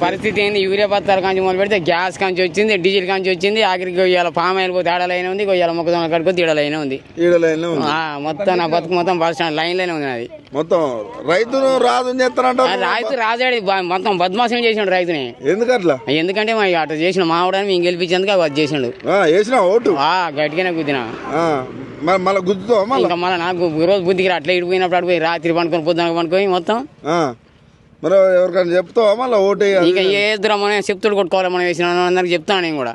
పరిస్థితి ఏంది? యూరియా పత్తాల కాంచి మొదలు పెడితే గ్యాస్ కాంచి వచ్చింది, డీజిల్ కాంచి వచ్చింది, ఆఖరికి ఇవాళ పామ్ ఆయిల్ పోతే ఆడలైన ఉంది, ఇవాళ మొక్కజొన్న కడుకోతే ఈడలైన ఉంది. మొత్తం నా బతుకు మొత్తం బస్ స్టాండ్ లైన్ లోనే ఉంది అది. మొత్తం రైతును రాజు చేస్తానంట. రైతు రాజాడి మొత్తం బద్మాసం చేసిండు రైతుని. ఎందుకట్లా? ఎందుకంటే మా అట్లా చేసిన మావిడని మేము గెలిపించేందుకు అది చేసిండు. వేసిన ఓటు గట్టిగానే గుద్దినా. మళ్ళీ గుద్దుతో ఇంకా మళ్ళీ నాకు రోజు బుద్ధికి అట్లా ఇడిపోయినప్పుడు అడిపోయి రాత్రి పండుకొని పొద్దున పండుకొని మొత్తం. మరి ఎవరికైనా చెప్తావా మళ్ళీ ఓటు? ఇక ఏదురా మనం చెప్తుడు కొట్టుకోవాలి, మనం వేసిన అందరికి చెప్తాను నేను కూడా.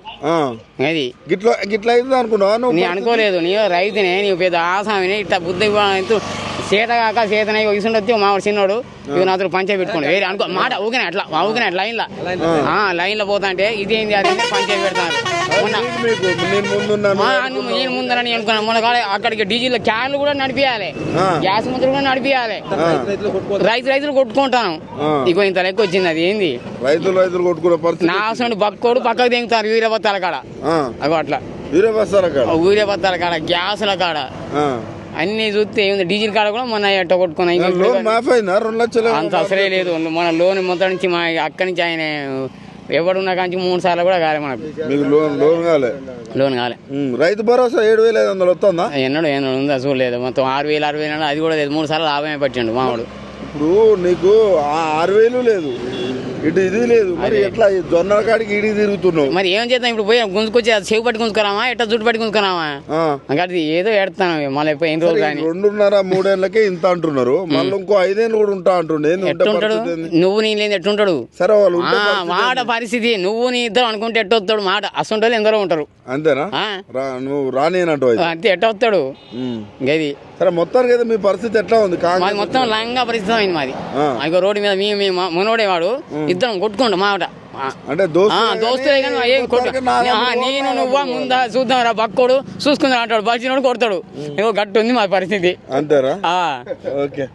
అది గిట్లా గిట్లా అవుతుంది అనుకున్నావా? నీ అనుకోలేదు. నీ రైతునే, నీవు పెద్ద ఆసామిని ఇట్లా బుద్ధి చేత కాక చేతనే ఇసుండొచ్చి మావాడు చిన్నోడు ఇవి నాతో పంచాయి పెట్టుకోండి వేరే అనుకో మాట ఊకినా అట్లా ఊకినా లైన్ లో పోతా అంటే ఇదేంది అది పంచాయి పెడతాను. నేను ముందరని అనుకున్నాను. మొన్న అక్కడికి డీజిల్ క్యాన్లు కూడా నడిపియాలి, గ్యాస్ ముందు కూడా నడిపియాలి. రైతులు కొట్టుకుంటాను. ఇగో ఇంత లెక్క వచ్చింది. అది ఏంది? రైతులు కొట్టుకునే పరిస్థితి. నా అసలు బక్కోడు పక్కకు దిగుతారు యూరియా బత్తాల కాడ. అగో అట్లా యూరియా బత్తాల కాడ, గ్యాసుల కాడ అన్ని చూస్తే ఏముంది. డీజిల్ కాడ కూడా మొన్న ఎట్ట కొట్టుకున్నా. అంత అసలే లేదు. మన లోన్ మొత్తం నుంచి మా అక్కడి నుంచి ఆయన ఎవడున్నా కానీ 3 సార్లు కూడా కాలే మనకు. లోన్ కాలే. రైతు భరోసా 7,500 వస్తుందా? ఎన్నడూ ఉందా చూడలేదు. మొత్తం 6,000 అది కూడా లేదు. 3 సార్లు లాభమే పట్టిండు మావాడు. ఇప్పుడు నీకు 6,000 లేదు, ఇటు ఇది లేదు, మరి ఎట్లా జొన్న కాడికి ఇడికి తిరుగుతున్నావు? మరి ఏం చేద్దాం? ఇప్పుడు పోయి గుంజుకొచ్చి చెవి పట్టి గుంజుకురామా, ఎట్లా జుట్టు పట్టి గుంజుకురామా? అది ఏదో ఎడతాను మళ్ళీ ఎన్ని రోజులు కానీ. 2.5-3 ఏళ్ళకే ఇంత అంటున్నారు, మళ్ళీ ఇంకో 5 ఏళ్ళు కూడా ఉంటా అంటుండే. నువ్వు నీ లేదు ఎట్టుంటాడు? సరే వాళ్ళు మాట పరిస్థితి. నువ్వు నీ ఇద్దరు అనుకుంటే ఎట్టొస్తాడు మాట. అసలు ఎందరో ఉంటారు. అంతేనా? నువ్వు రానియనట్టు అంతే ఎట్ట వస్తాడు గది. సరే మొత్తానికి అయితే మీ పరిస్థితి ఎట్లా ఉంది? మాది మొత్తం లంగా పరిస్థితి అయింది మాది. ఇక రోడ్డు మీద మేము మునోడేవాడు ఇద్దరం కొట్టుకోండు మాట. అంటే దోస్తులే కానీ నేను నువ్వా ముందా చూద్దాం రా పక్కోడు చూసుకుందా అంటాడు. బలిచినోడు కొడతాడు. ఏదో గట్టు ఉంది మా పరిస్థితి. అంతేరా? ఓకే.